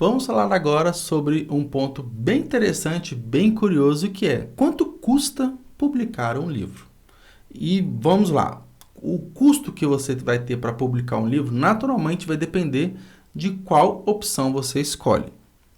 Vamos falar agora sobre um ponto bem interessante, bem curioso, que é quanto custa publicar um livro? E vamos lá, o custo que você vai ter para publicar um livro naturalmente vai depender de qual opção você escolhe.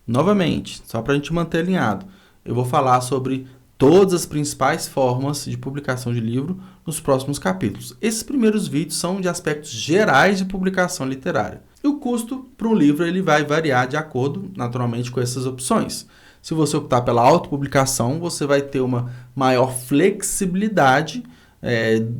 Novamente, só para a gente manter alinhado, eu vou falar sobre todas as principais formas de publicação de livro nos próximos capítulos. Esses primeiros vídeos são de aspectos gerais de publicação literária. E o custo para um livro ele vai variar de acordo, naturalmente, com essas opções. Se você optar pela autopublicação, você vai ter uma maior flexibilidade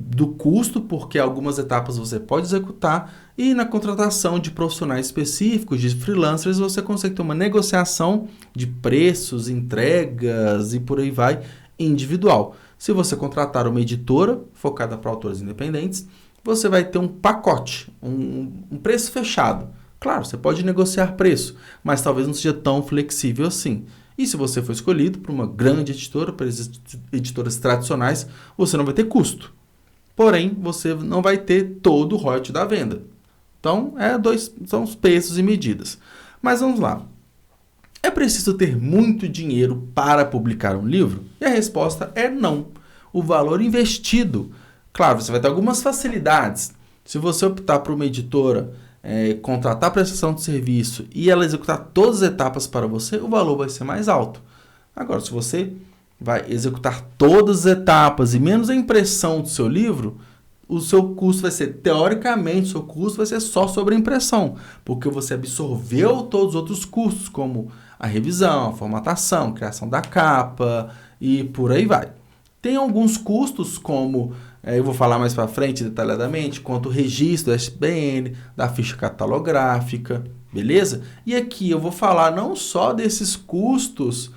do custo, porque algumas etapas você pode executar, e na contratação de profissionais específicos, de freelancers, você consegue ter uma negociação de preços, entregas e por aí vai, individual. Se você contratar uma editora focada para autores independentes, você vai ter um pacote, um preço fechado. Claro, você pode negociar preço, mas talvez não seja tão flexível assim. E se você for escolhido por uma grande editora, por editoras tradicionais, você não vai ter custo. Porém, você não vai ter todo o royalty da venda. Então, são os pesos e medidas. Mas vamos lá. É preciso ter muito dinheiro para publicar um livro? E a resposta é não. O valor investido, claro, você vai ter algumas facilidades. Se você optar por uma editora, contratar prestação de serviço e ela executar todas as etapas para você, o valor vai ser mais alto. Agora, se você vai executar todas as etapas e menos a impressão do seu livro, o seu custo vai ser, teoricamente, o seu custo vai ser só sobre a impressão, porque você absorveu todos os outros custos, como a revisão, a formatação, a criação da capa e por aí vai. Tem alguns custos, como eu vou falar mais para frente detalhadamente, quanto o registro do ISBN, da ficha catalográfica, beleza? E aqui eu vou falar não só desses custos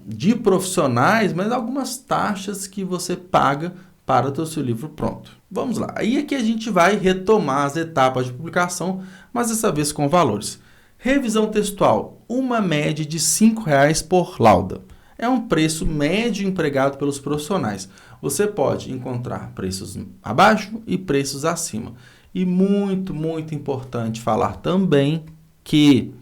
de profissionais, mas algumas taxas que você paga para ter o seu livro pronto. Vamos lá. Aí aqui a gente vai retomar as etapas de publicação, mas dessa vez com valores. Revisão textual, uma média de R$ 5,00 por lauda. É um preço médio empregado pelos profissionais. Você pode encontrar preços abaixo e preços acima. E muito, muito importante falar também que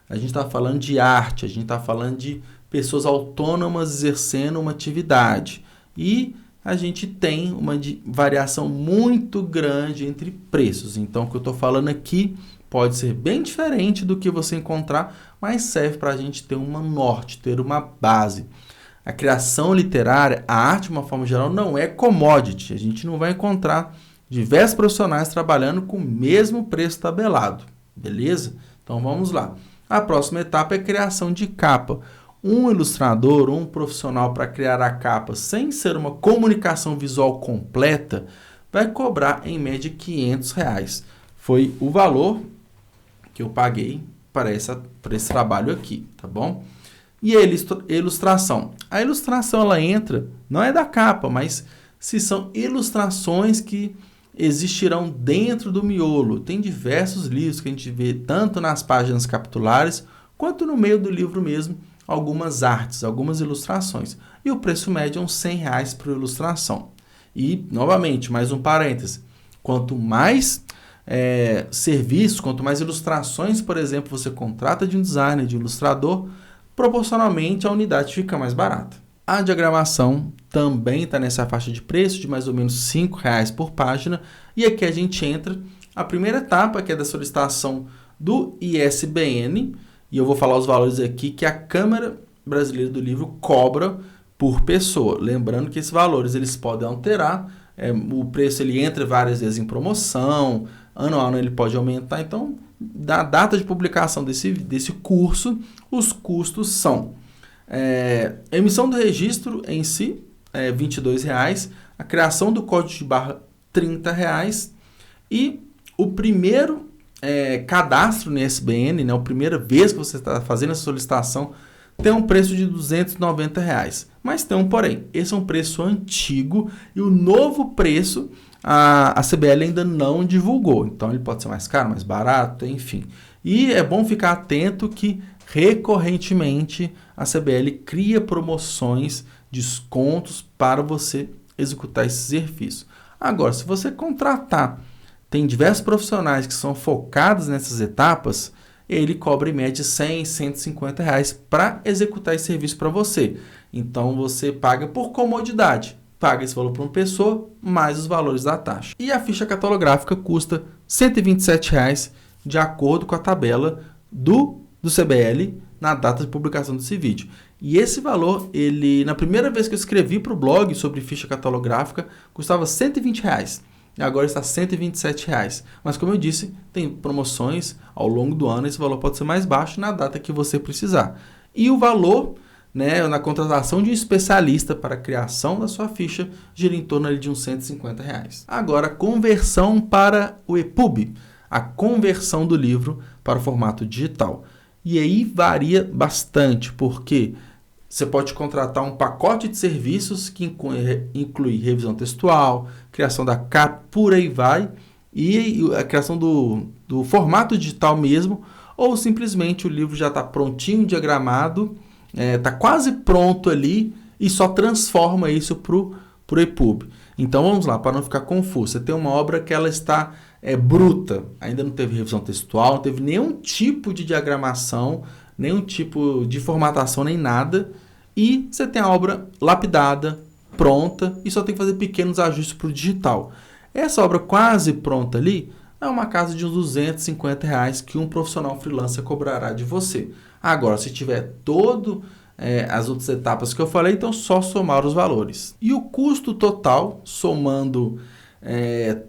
a gente está falando de arte, a gente está falando de pessoas autônomas exercendo uma atividade. E a gente tem uma variação muito grande entre preços. Então, o que eu estou falando aqui pode ser bem diferente do que você encontrar, mas serve para a gente ter uma norte, ter uma base. A criação literária, a arte de uma forma geral, não é commodity. A gente não vai encontrar diversos profissionais trabalhando com o mesmo preço tabelado. Beleza? Então, vamos lá. A próxima etapa é a criação de capa. Um ilustrador, um profissional para criar a capa sem ser uma comunicação visual completa, vai cobrar em média R$ 500. Foi o valor que eu paguei para esse trabalho aqui, tá bom? E a ilustração. A ilustração ela entra, não é da capa, mas se são ilustrações que existirão dentro do miolo. Tem diversos livros que a gente vê tanto nas páginas capitulares quanto no meio do livro mesmo, algumas artes, algumas ilustrações. E o preço médio é uns R$ 100 por ilustração. E, novamente, mais um parêntese. Quanto mais serviços, quanto mais ilustrações, por exemplo, você contrata de um designer, de um ilustrador, proporcionalmente a unidade fica mais barata. A diagramação também está nessa faixa de preço de mais ou menos R$ 5,00 por página. E aqui a gente entra a primeira etapa, que é da solicitação do ISBN, e eu vou falar os valores aqui que a Câmara Brasileira do Livro cobra por pessoa. Lembrando que esses valores eles podem alterar, o preço ele entra várias vezes em promoção, ano a ano ele pode aumentar. Então, da data de publicação desse curso, os custos são a emissão do registro em si, R$ 22,00, a criação do código de barra, R$ 30,00, e o primeiro cadastro no ISBN, né, a primeira vez que você está fazendo essa solicitação, tem um preço de R$ 290,00. Mas tem um porém, esse é um preço antigo e o novo preço a CBL ainda não divulgou. Então ele pode ser mais caro, mais barato, enfim. E é bom ficar atento que recorrentemente a CBL cria promoções, descontos para você executar esse serviço. Agora, se você contratar, tem diversos profissionais que são focados nessas etapas, ele cobra em média R$100, R$150 para executar esse serviço para você. Então você paga por comodidade, paga esse valor para uma pessoa, mais os valores da taxa. E a ficha catalográfica custa R$127, de acordo com a tabela do CBL na data de publicação desse vídeo. E esse valor, na primeira vez que eu escrevi para o blog sobre ficha catalográfica, custava R$120. E agora está R$127. Mas como eu disse, tem promoções ao longo do ano, esse valor pode ser mais baixo na data que você precisar. E o valor, né, na contratação de um especialista para a criação da sua ficha, gira em torno ali de uns R$150. Agora, conversão para o EPUB, a conversão do livro para o formato digital. E aí varia bastante, porque você pode contratar um pacote de serviços que inclui revisão textual, criação da capa, por aí vai, e a criação do formato digital mesmo, ou simplesmente o livro já está prontinho, diagramado, está quase pronto ali e só transforma isso para o EPUB. Então vamos lá, para não ficar confuso. Você tem uma obra que ela está bruta, ainda não teve revisão textual, não teve nenhum tipo de diagramação, nenhum tipo de formatação, nem nada. E você tem a obra lapidada, pronta, e só tem que fazer pequenos ajustes para o digital. Essa obra quase pronta ali é uma casa de uns R$250 que um profissional freelancer cobrará de você. Agora, se tiver as outras etapas que eu falei, então só somar os valores. E o custo total, somando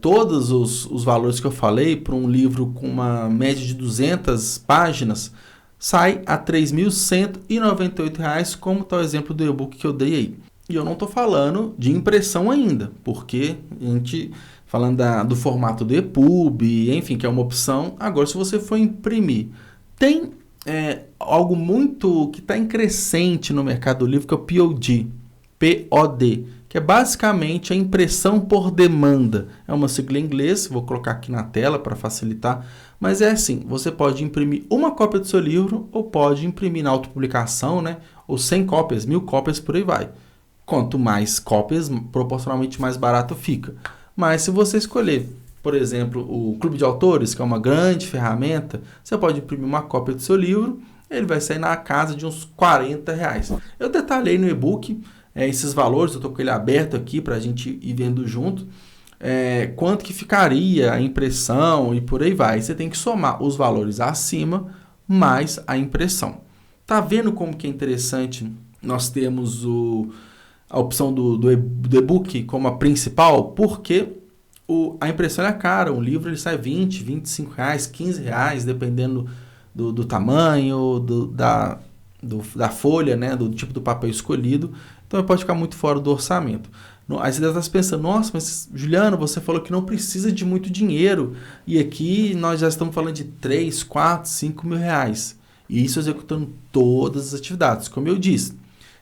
todos os valores que eu falei para um livro com uma média de 200 páginas, sai a R$ 3.198, como está o exemplo do e-book que eu dei aí. E eu não estou falando de impressão ainda, porque a gente falando do formato do EPUB, enfim, que é uma opção. Agora, se você for imprimir, tem algo muito que está em crescente no mercado do livro, que é o POD, que é basicamente a impressão por demanda. É uma sigla em inglês, vou colocar aqui na tela para facilitar, mas é assim, você pode imprimir uma cópia do seu livro ou pode imprimir na autopublicação, né? Ou 100 cópias, 1000 cópias, por aí vai. Quanto mais cópias, proporcionalmente mais barato fica. Mas se você escolher, por exemplo, o Clube de Autores, que é uma grande ferramenta, você pode imprimir uma cópia do seu livro, ele vai sair na casa de uns R$40. Eu detalhei no e-book esses valores, eu estou com ele aberto aqui para a gente ir vendo junto, quanto que ficaria a impressão e por aí vai. Você tem que somar os valores acima mais a impressão. Tá vendo como que é interessante nós temos a opção do e-book como a principal? Porque a impressão é cara, um livro ele sai R$20, R$25, R$15, dependendo do tamanho, da folha, né, do tipo do papel escolhido. Então pode ficar muito fora do orçamento. Aí você deve estar pensando, nossa, mas Juliano, você falou que não precisa de muito dinheiro. E aqui nós já estamos falando de 3, 4, 5 mil reais. E isso executando todas as atividades. Como eu disse,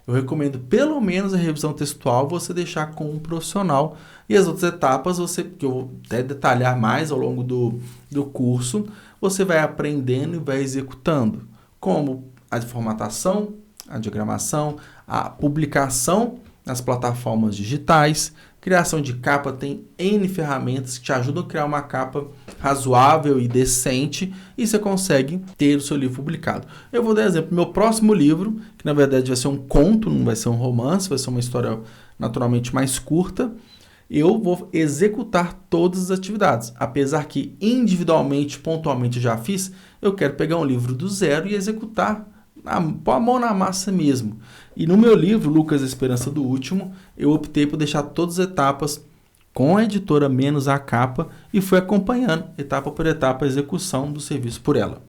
eu recomendo pelo menos a revisão textual você deixar com um profissional. E as outras etapas, que eu vou até detalhar mais ao longo do curso, você vai aprendendo e vai executando. Como a formatação, a diagramação, a publicação nas plataformas digitais, criação de capa, tem N ferramentas que te ajudam a criar uma capa razoável e decente e você consegue ter o seu livro publicado. Eu vou dar exemplo, meu próximo livro, que na verdade vai ser um conto, não vai ser um romance, vai ser uma história naturalmente mais curta, eu vou executar todas as atividades. Apesar que individualmente, pontualmente eu já fiz, eu quero pegar um livro do zero e executar, pôr a mão na massa mesmo. E no meu livro, Lucas Esperança do Último, eu optei por deixar todas as etapas com a editora menos a capa e fui acompanhando etapa por etapa a execução do serviço por ela.